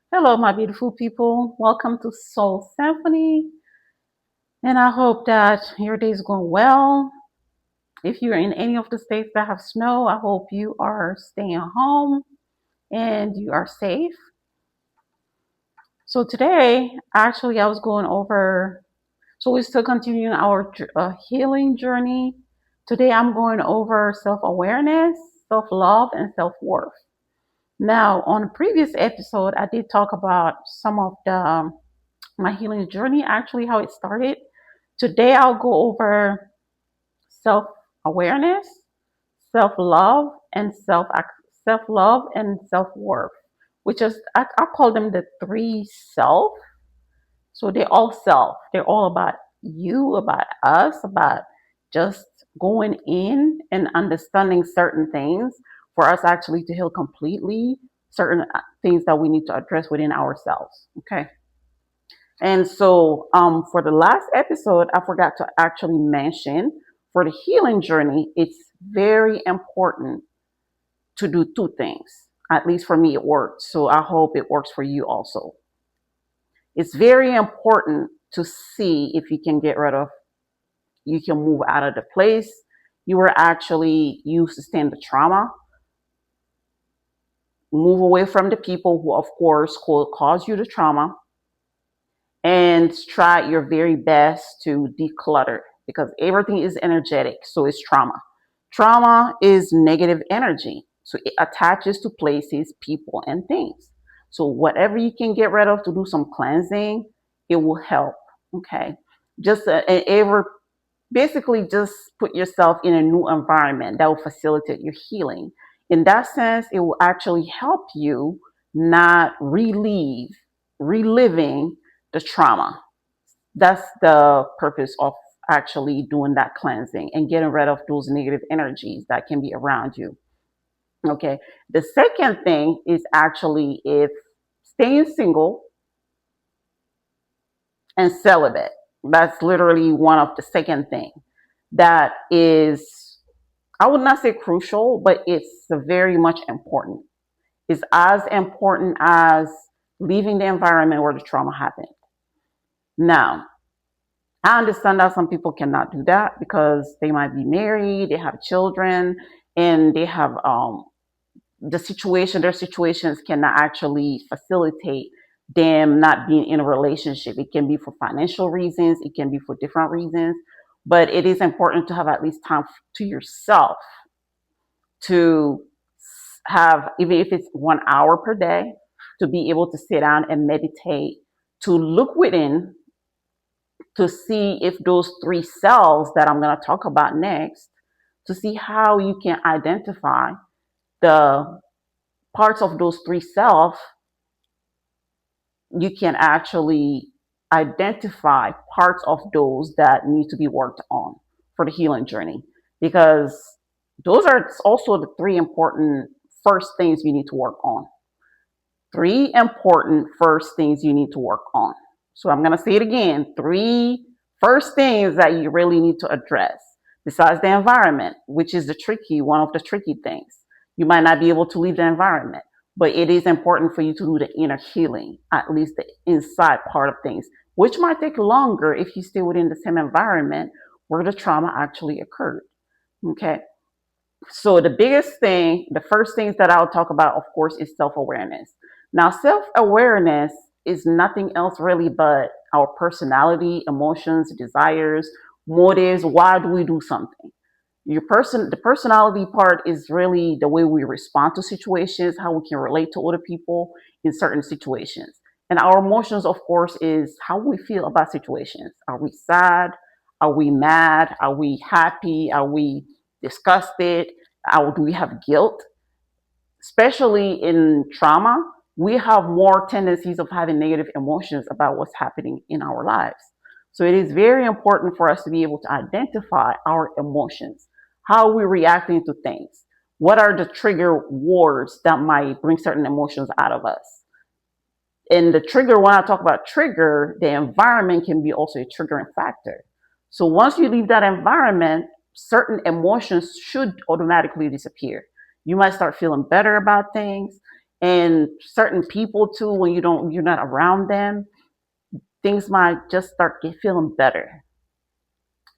Hello, my beautiful people. Welcome to Soul Symphony. And I hope that your day is going well. If you're in any of the states that have snow, I hope you are staying home and you are safe. So today, actually, I was going over, so we're still continuing our healing journey. Today, I'm going over self awareness, self love, and self worth. Now, on a previous episode, I did talk about some of the my healing journey, actually, how it started. Today, I'll go over self awareness, self love, and self love and self worth, which is I call them the three self. So they're all self. They're all about you, about us, about just going in and understanding certain things for us actually to heal completely certain things that we need to address within ourselves. Okay. And so, for the last episode, I forgot to actually mention for the healing journey, it's very important to do two things. At least for me, it worked. So I hope it works for you also. It's very important to see if you can get rid of, you can move out of the place you were actually used to stand the trauma, move away from the people who, of course, could cause you the trauma, and try your very best to declutter because everything is energetic. So is trauma. Trauma is negative energy. So it attaches to places, people, and things. So whatever you can get rid of to do some cleansing, it will help. Okay. Just ever basically just put yourself in a new environment that will facilitate your healing. In that sense, it will actually help you not reliving the trauma. That's the purpose of actually doing that cleansing and getting rid of those negative energies that can be around you. Okay. The second thing is actually if staying single and celibate. That's literally one of the second thing that is, I would not say crucial, but it's very much important. It's as important as leaving the environment where the trauma happened. Now, I understand that some people cannot do that because they might be married, they have children, and they have their situations cannot actually facilitate them not being in a relationship. It can be for financial reasons, it can be for different reasons, but it is important to have at least time to yourself to have, even if it's 1 hour per day, to be able to sit down and meditate, to look within, to see if those three cells that I'm going to talk about next, to see how you can identify the parts of those three selves. You can actually identify parts of those that need to be worked on for the healing journey, because those are also the three important first things you need to work on. Three important first things you need to work on. So I'm going to say it again. Three first things that you really need to address besides the environment, which is one of the tricky things. You might not be able to leave the environment, but it is important for you to do the inner healing, at least the inside part of things, which might take longer if you stay within the same environment where the trauma actually occurred. Okay. So the biggest thing, the first things that I'll talk about, of course, is self-awareness. Now, self-awareness is nothing else really but our personality, emotions, desires, motives. Why do we do something? The personality part is really the way we respond to situations, how we can relate to other people in certain situations. And our emotions, of course, is how we feel about situations. Are we sad? Are we mad? Are we happy? Are we disgusted? Do we have guilt? Especially in trauma, we have more tendencies of having negative emotions about what's happening in our lives. So it is very important for us to be able to identify our emotions. How are we reacting to things? What are the trigger words that might bring certain emotions out of us? And the trigger, when I talk about trigger, the environment can be also a triggering factor. So once you leave that environment, certain emotions should automatically disappear. You might start feeling better about things. And certain people too, when you're not around them, things might just start feeling better.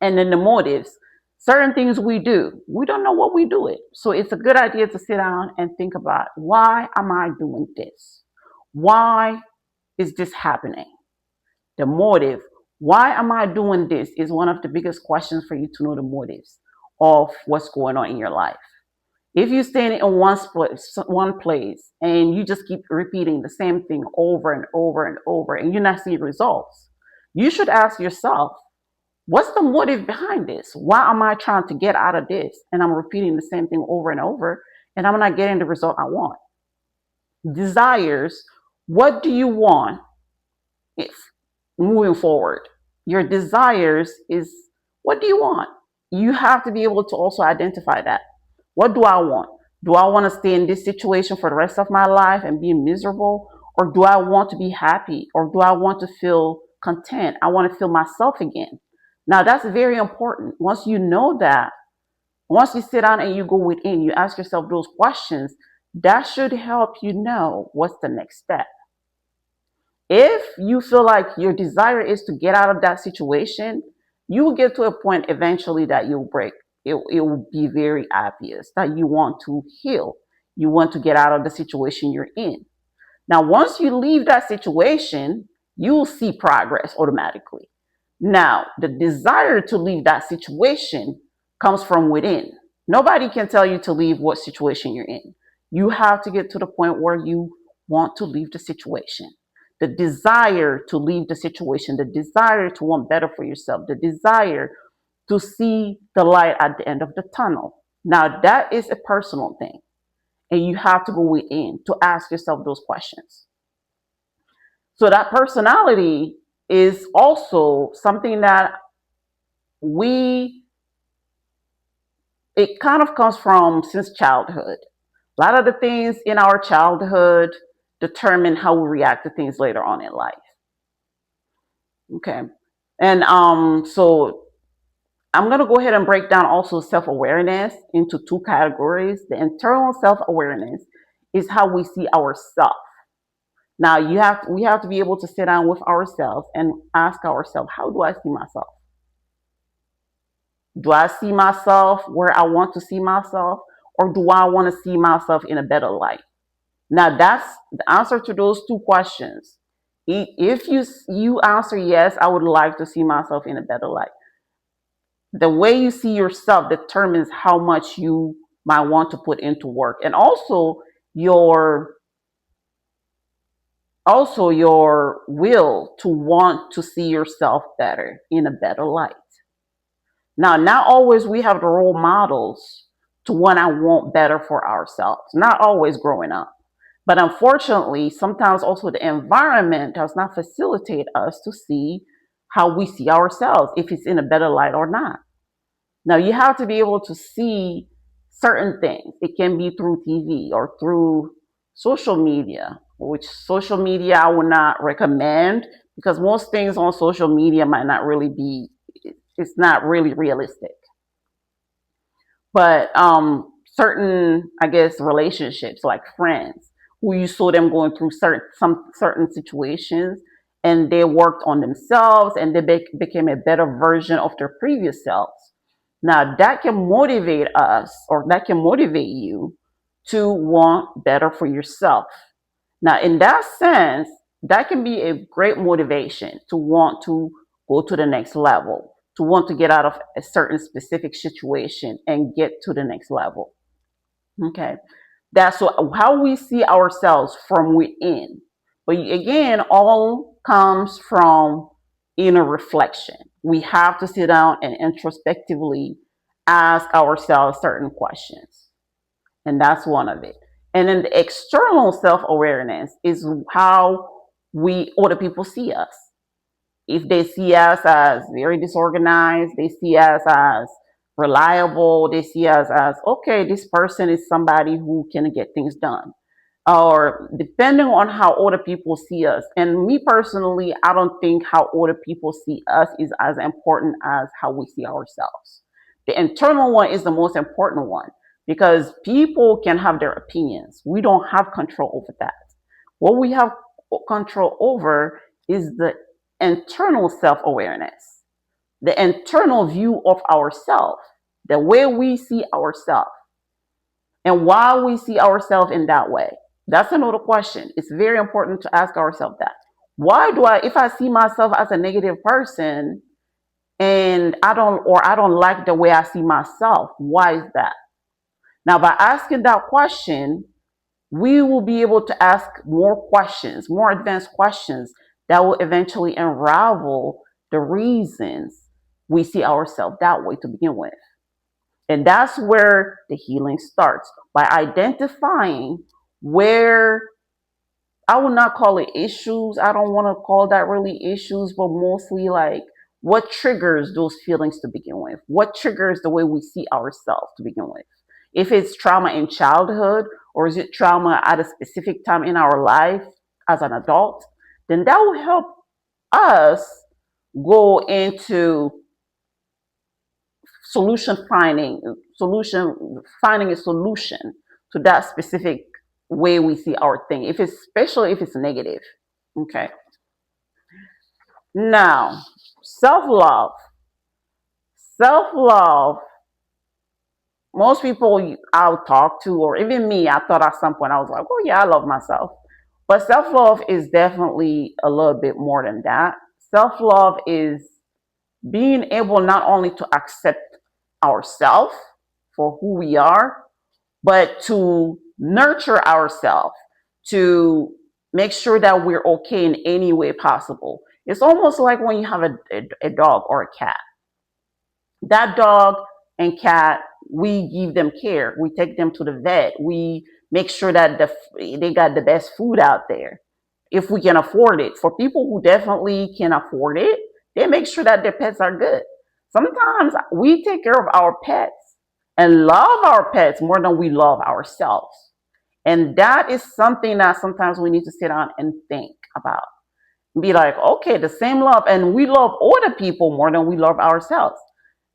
And then the motives, certain things we do, we don't know what we do it. So it's a good idea to sit down and think about, why am I doing this? Why is this happening? The motive, why am I doing this, is one of the biggest questions for you to know the motives of what's going on in your life. If you stand in one place and you just keep repeating the same thing over and over and over and you're not seeing results, you should ask yourself, what's the motive behind this? Why am I trying to get out of this? And I'm repeating the same thing over and over and I'm not getting the result I want. Desires, what do you want if moving forward? Your desires is, what do you want? You have to be able to also identify that. What do I want? Do I want to stay in this situation for the rest of my life and be miserable? Or do I want to be happy? Or do I want to feel content? I want to feel myself again. Now, that's very important. Once you know that, once you sit down and you go within, you ask yourself those questions, that should help you know what's the next step. If you feel like your desire is to get out of that situation, you will get to a point eventually that you'll break. It will be very obvious that you want to heal. You want to get out of the situation you're in. Now, once you leave that situation, you will see progress automatically. Now, the desire to leave that situation comes from within. Nobody can tell you to leave what situation you're in. You have to get to the point where you want to leave the situation. The desire to leave the situation, the desire to want better for yourself, the desire to see the light at the end of the tunnel. Now, that is a personal thing. And you have to go within to ask yourself those questions. So, that personality is also something that we, it kind of comes from since childhood. A lot of the things in our childhood determine how we react to things later on in life. Okay. And so I'm going to go ahead and break down also self-awareness into two categories. The internal self-awareness is how we see ourselves. Now we have to be able to sit down with ourselves and ask ourselves, how do I see myself? Do I see myself where I want to see myself, or do I want to see myself in a better light? Now that's the answer to those two questions. If you answer yes, I would like to see myself in a better light. The way you see yourself determines how much you might want to put into work, and your your will to want to see yourself better in a better light. Now, not always we have the role models to want to want better for ourselves, not always growing up. But unfortunately, sometimes also the environment does not facilitate us to see how we see ourselves, if it's in a better light or not. Now, you have to be able to see certain things. It can be through TV or through social media, which social media I would not recommend, because most things on social media might not really be, it's not really realistic. But certain, I guess, relationships like friends, who you saw them going through certain situations, and they worked on themselves and they became a better version of their previous selves. Now that can motivate us, or that can motivate you to want better for yourself. Now, in that sense, that can be a great motivation to want to go to the next level, to want to get out of a certain specific situation and get to the next level. Okay. That's how we see ourselves from within. But again, all comes from inner reflection. We have to sit down and introspectively ask ourselves certain questions. And that's one of it. And then the external self awareness is how we other people see us. If they see us as very disorganized, they see us as reliable, they see us as, okay, this person is somebody who can get things done. Or depending on how other people see us. And me personally, I don't think how other people see us is as important as how we see ourselves. The internal one is the most important one, because people can have their opinions. We don't have control over that. What we have control over is the internal self awareness, the internal view of ourselves, the way we see ourselves, and why we see ourselves in that way. That's another question. It's very important to ask ourselves that. Why do I, if I see myself as a negative person and I don't like the way I see myself, why is that? Now, by asking that question, we will be able to ask more questions, more advanced questions that will eventually unravel the reasons we see ourselves that way to begin with. And that's where the healing starts by identifying where I would not call it issues. I don't want to call that really issues, but mostly like what triggers those feelings to begin with? What triggers the way we see ourselves to begin with? If it's trauma in childhood or is it trauma at a specific time in our life as an adult, then that will help us go into solution finding, solution finding a solution to that specific way we see our thing. If it's especially if it's negative. Okay. Now, self love. Self love. Most people I'll talk to, or even me, I thought at some point I was like, oh yeah, I love myself. But self love is definitely a little bit more than that. Self love is being able not only to accept ourselves for who we are, but to nurture ourselves, to make sure that we're okay in any way possible. It's almost like when you have a dog or a cat. That dog and cat, we give them care. We take them to the vet. We make sure that they got the best food out there if we can afford it. For people who definitely can afford it, they make sure that their pets are good. Sometimes we take care of our pets and love our pets more than we love ourselves. And that is something that sometimes we need to sit down and think about. Be like, okay, the same love, and we love other people more than we love ourselves.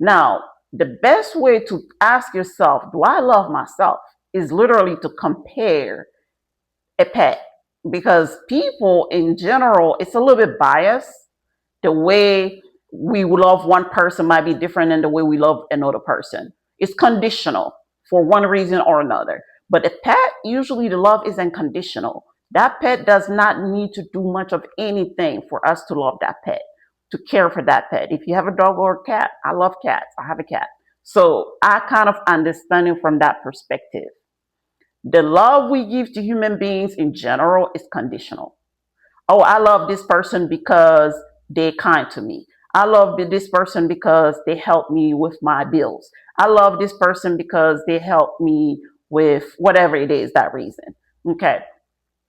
Now, the best way to ask yourself, do I love myself? Is literally to compare a pet, because people in general, it's a little bit biased. The way we love one person might be different than the way we love another person. It's conditional for one reason or another. But a pet, usually the love is unconditional. That pet does not need to do much of anything for us to love that pet, to care for that pet. If you have a dog or a cat, I love cats. I have a cat. So I kind of understand it from that perspective. The love we give to human beings in general is conditional. Oh, I love this person because they're kind to me. I love this person because they help me with my bills. I love this person because they help me with whatever it is, that reason. Okay.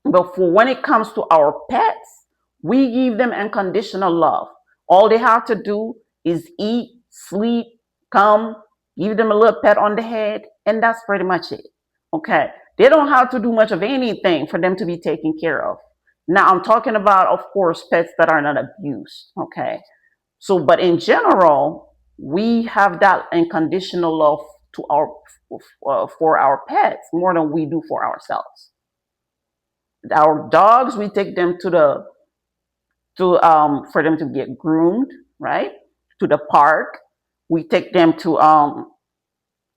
But for when it comes to our pets, we give them unconditional love. All they have to do is eat, sleep, come, give them a little pet on the head, and that's pretty much it. Okay. They don't have to do much of anything for them to be taken care of. Now, I'm talking about, of course, pets that are not abused. Okay. So, but in general, we have that unconditional love to our for our pets more than we do for ourselves. Our dogs, we take them to the to for them to get groomed, right? To the park. We take them to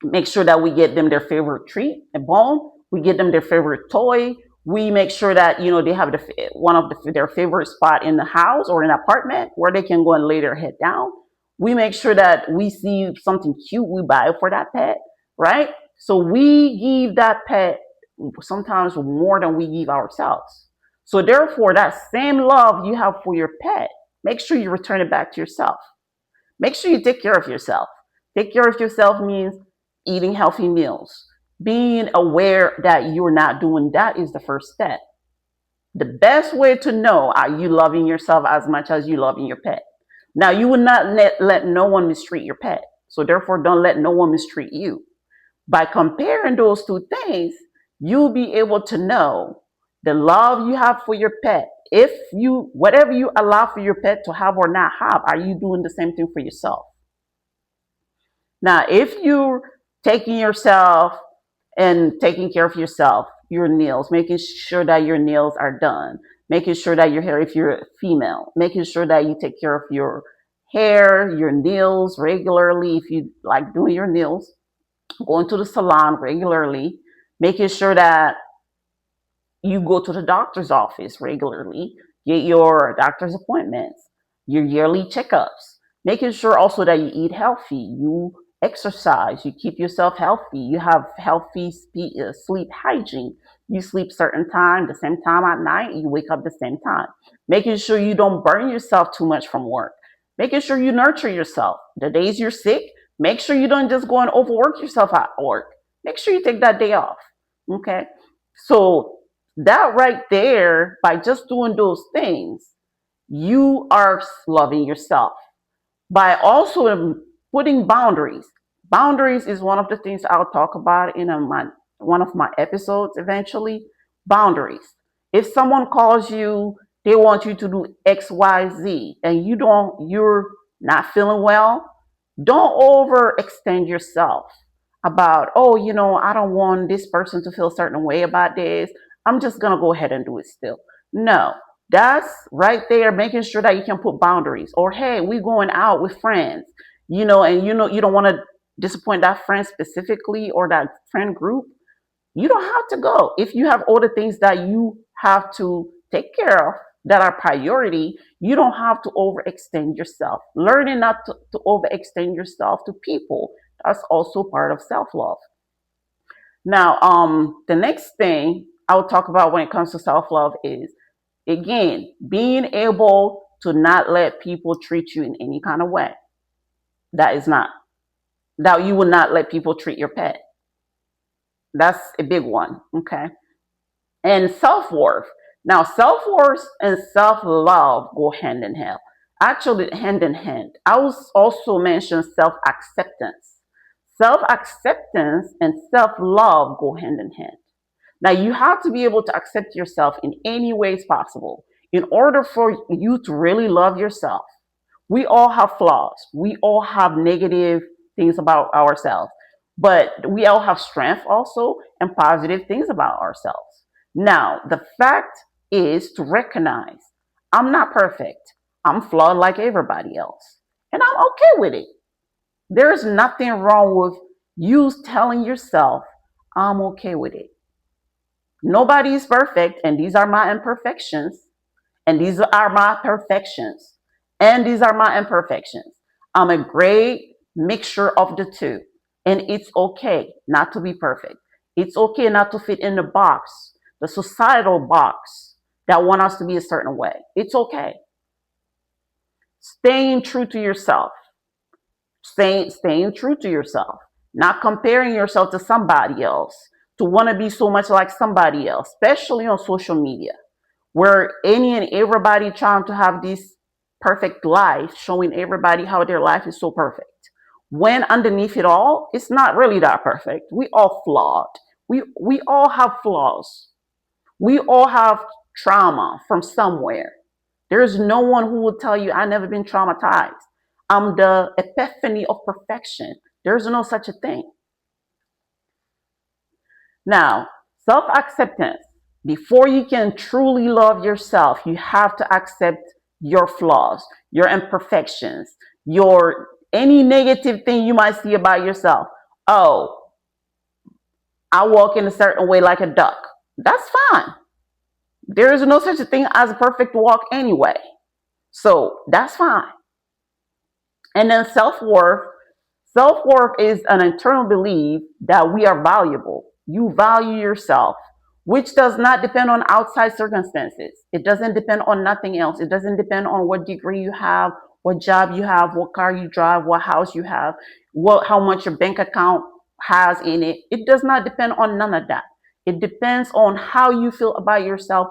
make sure that we get them their favorite treat, a bone. We get them their favorite toy. We make sure that they have one of their favorite spot in the house or an apartment where they can go and lay their head down. We make sure that we see something cute, we buy it for that pet, right? So we give that pet sometimes more than we give ourselves. So therefore, that same love you have for your pet, make sure you return it back to yourself. Make sure you take care of yourself. Take care of yourself means eating healthy meals. Being aware that you're not doing that is the first step. The best way to know, are you loving yourself as much as you loving your pet? Now, you will not let no one mistreat your pet. So therefore, don't let no one mistreat you. By comparing those two things, you'll be able to know the love you have for your pet. If you, whatever you allow for your pet to have or not have, are you doing the same thing for yourself? Now, if you're taking yourself and taking care of yourself, your nails, making sure that your nails are done, making sure that your hair, if you're a female, making sure that you take care of your hair, your nails regularly. If you like doing your nails, going to the salon regularly, making sure that you go to the doctor's office regularly, get your doctor's appointments, your yearly checkups, making sure also that you eat healthy, you exercise, you keep yourself healthy, you have healthy sleep hygiene. You sleep certain time, the same time at night, you wake up the same time. Making sure you don't burn yourself too much from work. Making sure you nurture yourself. The days you're sick, make sure you don't just go and overwork yourself at work. Make sure you take that day off. Okay. So that right there, by just doing those things, you are loving yourself. By also putting boundaries. Boundaries is one of the things I'll talk about in one of my episodes eventually. Boundaries. If someone calls you, they want you to do X, Y, Z, and you're not feeling well, don't overextend yourself about, oh, I don't want this person to feel a certain way about this. I'm just going to go ahead and do it still. No, that's right there, making sure that you can put boundaries. Or, hey, we going out with friends, and you don't want to disappoint that friend specifically or that friend group. You don't have to go. If you have other things that you have to take care of that are priority, you don't have to overextend yourself. Learning not to overextend yourself to people, that's also part of self-love. Now, the next thing I will talk about when it comes to self-love is, again, being able to not let people treat you in any kind of way. That is not, that you will not let people treat your pet. That's a big one. Okay. And self-worth. Now, self-worth and self-love go hand in hand. Actually, hand in hand. I will also mention self-acceptance. Self-acceptance and self-love go hand in hand. Now, you have to be able to accept yourself in any ways possible in order for you to really love yourself. We all have flaws. We all have negative things about ourselves, but we all have strength also and positive things about ourselves. Now, the fact is to recognize I'm not perfect. I'm flawed like everybody else, and I'm okay with it. There's nothing wrong with you telling yourself, I'm okay with it. Nobody is perfect, and these are my imperfections, and these are my perfections, and these are my imperfections. I'm a great mixture of the two, and it's okay not to be perfect. It's okay not to fit in the box, the societal box that want us to be a certain way. It's okay. Staying true to yourself, staying true to yourself, not comparing yourself to somebody else, to want to be so much like somebody else, especially on social media, where any and everybody trying to have this perfect life, showing everybody how their life is so perfect. When underneath it all, it's not really that perfect. We all flawed. We all have flaws. We all have trauma from somewhere. There's no one who will tell you, I've never been traumatized. I'm the epiphany of perfection. There's no such a thing. Now, self acceptance. Before you can truly love yourself, you have to accept your flaws, your imperfections, your any negative thing you might see about yourself. Oh, I walk in a certain way like a duck. That's fine. There is no such a thing as a perfect walk anyway. So that's fine. And then self worth. Self worth is an internal belief that we are valuable. You value yourself, which does not depend on outside circumstances. It doesn't depend on nothing else. It doesn't depend on what degree you have, what job you have, what car you drive, what house you have, how much your bank account has in it. It does not depend on none of that. It depends on how you feel about yourself,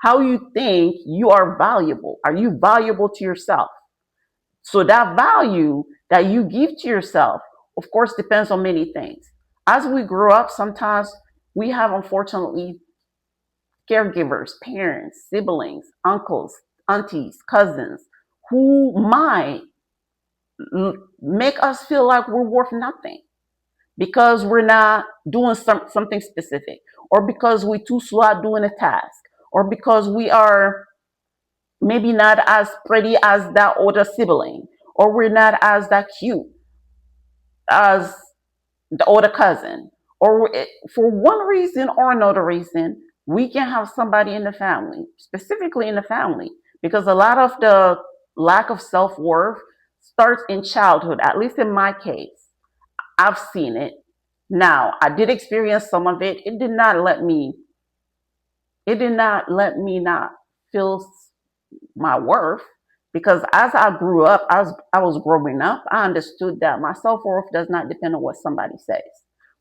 how you think you are valuable. Are you valuable to yourself? So that value that you give to yourself, of course, depends on many things. As we grow up, sometimes we have, unfortunately, caregivers, parents, siblings, uncles, aunties, cousins, who might make us feel like we're worth nothing. because we're not doing something specific, or because we're too slow at doing a task, or because we are maybe not as pretty as that older sibling, or we're not as that cute as the older cousin, or for one reason or another reason, we can have somebody in the family, specifically in the family, because a lot of the lack of self worth starts in childhood, at least in my case. I've seen it. Now, I did experience some of it. It did not let me not feel my worth, because as I grew up, as I was growing up, I understood that my self worth does not depend on what somebody says.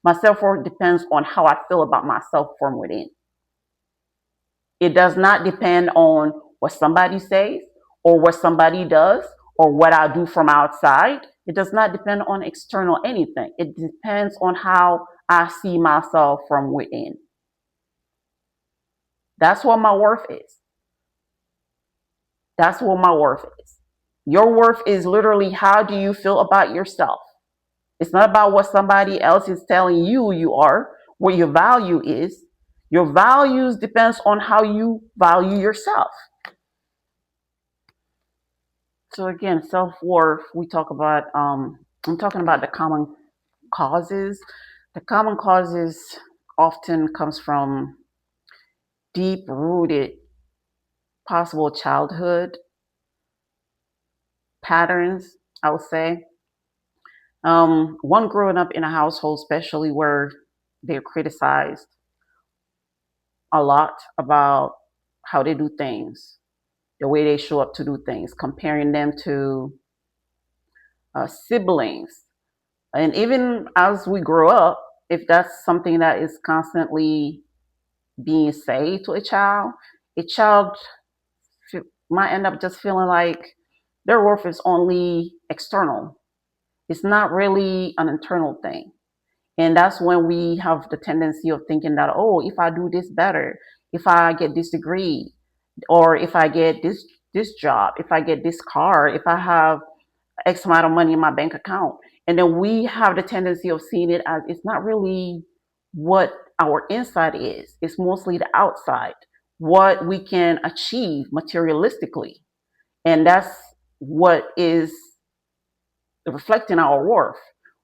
My self worth depends on how I feel about myself from within. It does not depend on what somebody says or what somebody does or what I do from outside. It does not depend on external anything. It depends on how I see myself from within. That's what my worth is. That's what my worth is. Your worth is literally how do you feel about yourself. It's not about what somebody else is telling you are, what your value is. Your values depends on how you value yourself. So again, self-worth, we talk about I'm talking about the common causes. The common causes often comes from deep rooted possible childhood patterns, I would say. One growing up in a household, especially where they're criticized a lot about how they do things, the way they show up to do things, comparing them to siblings. And even as we grow up, if that's something that is constantly being said to a child might end up just feeling like their worth is only external. It's not really an internal thing. And that's when we have the tendency of thinking that, oh, if I do this better, if I get this degree, or if I get this job, if I get this car, if I have X amount of money in my bank account. And then we have the tendency of seeing it as it's not really what our inside is. It's mostly the outside, what we can achieve materialistically. And that's what is reflecting our worth.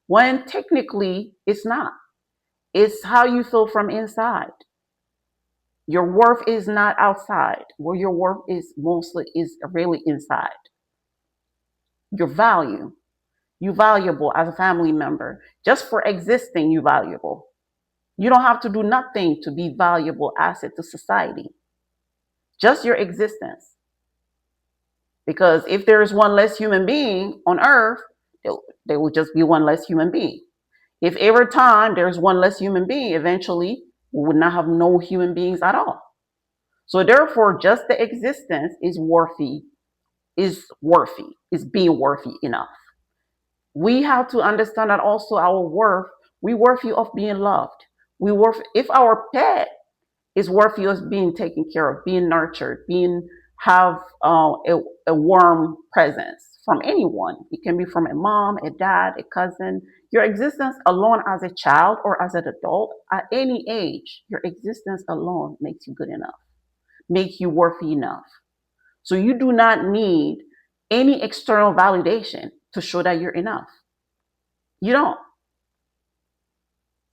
When technically it's not. It's how you feel from inside. Your worth is not outside. Where your worth is mostly is really inside. Your value. You valuable as a family member. Just for existing, you valuable. You don't have to do nothing to be valuable asset to society. Just your existence. Because if there is one less human being on earth, there will just be one less human being. If every time there's one less human being, eventually we would not have no human beings at all. So therefore, just the existence is being worthy enough. We have to understand that also our worth, we worthy of being loved. We worth if our pet is worthy of being taken care of, being nurtured, being have a warm presence from anyone. It can be from a mom, a dad, a cousin. Your existence alone as a child or as an adult at any age, your existence alone makes you good enough, makes you worthy enough. So you do not need any external validation to show that you're enough. You don't.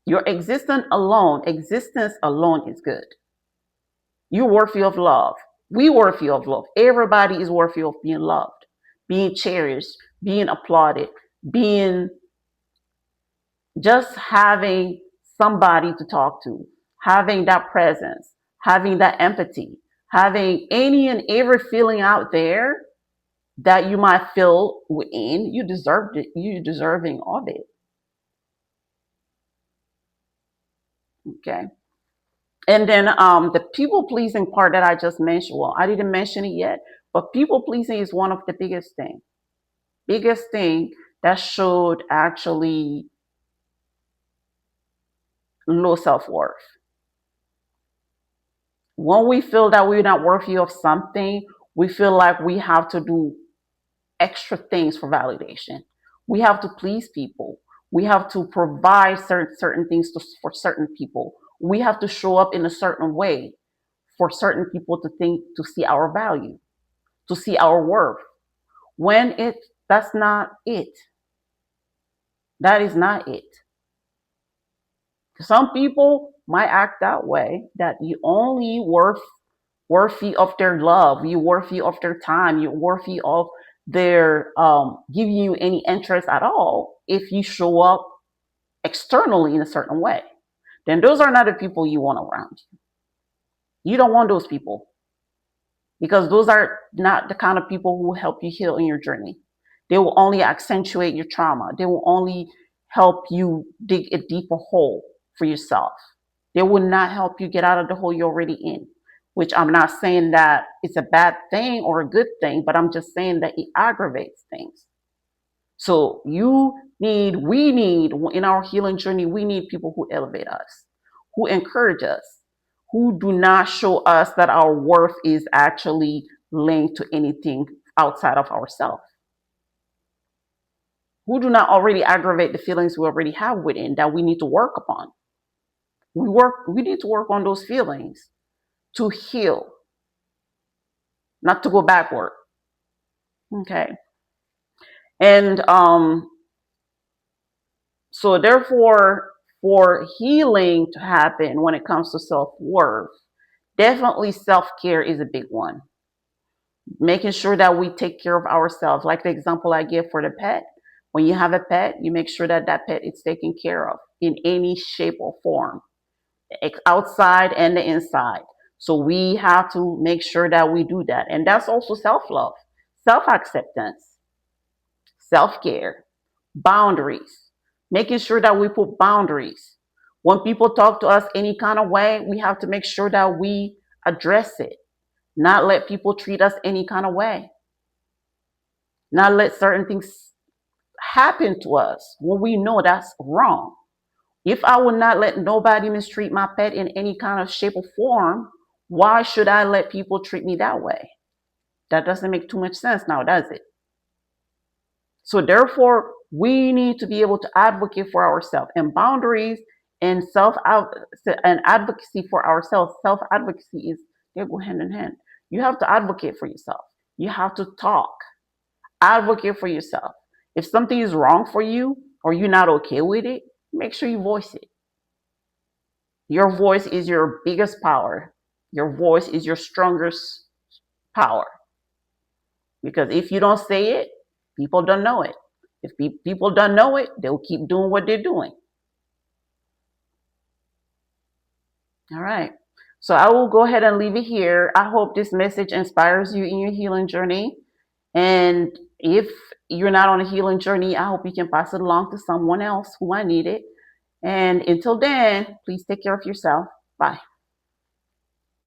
Your existence alone is good. You're worthy of love. We worthy of love. Everybody is worthy of being loved, being cherished, being applauded, being just having somebody to talk to, having that presence, having that empathy, having any and every feeling out there that you might feel within, you deserve it. You're deserving of it. Okay. And then the people pleasing part that I just mentioned, well, I didn't mention it yet, but people pleasing is one of the biggest thing that should actually low self worth. When we feel that we're not worthy of something, we feel like we have to do extra things for validation. We have to please people. We have to provide certain things for certain people. We have to show up in a certain way for certain people to see our value, to see our worth. When that's not it. That is not it. Some people might act that way, that you only worthy of their love, you worthy of their time, you're worthy of their giving you any interest at all if you show up externally in a certain way. Then those are not the people you want around you. You don't want those people, because those are not the kind of people who will help you heal in your journey. They will only accentuate your trauma. They will only help you dig a deeper hole for yourself. They will not help you get out of the hole you're already in, which I'm not saying that it's a bad thing or a good thing, but I'm just saying that it aggravates things. So we need in our healing journey, we need people who elevate us, who encourage us, who do not show us that our worth is actually linked to anything outside of ourselves, who do not already aggravate the feelings we already have within that we need to work upon. We need to work on those feelings to heal, not to go backward. Okay. And so therefore, for healing to happen when it comes to self-worth, definitely self-care is a big one. Making sure that we take care of ourselves. Like the example I give for the pet. When you have a pet, you make sure that that pet is taken care of in any shape or form, outside and the inside. So we have to make sure that we do that. And that's also self-love, self-acceptance, self-care, boundaries, making sure that we put boundaries. When people talk to us any kind of way, we have to make sure that we address it, not let people treat us any kind of way, not let certain things happen to us when we know that's wrong. If I would not let nobody mistreat my pet in any kind of shape or form, why should I let people treat me that way? That doesn't make too much sense now, does it? So therefore, we need to be able to advocate for ourselves, and boundaries and and advocacy for ourselves. Self advocacy is, they go hand in hand. You have to advocate for yourself. You have to talk, advocate for yourself. If something is wrong for you or you're not okay with it, make sure you voice it. Your voice is your biggest power. Your voice is your strongest power. Because if you don't say it, people don't know it. If people don't know it, they'll keep doing what they're doing. All right. So I will go ahead and leave it here. I hope this message inspires you in your healing journey. And if you're not on a healing journey, I hope you can pass it along to someone else who might need it. And until then, please take care of yourself. Bye.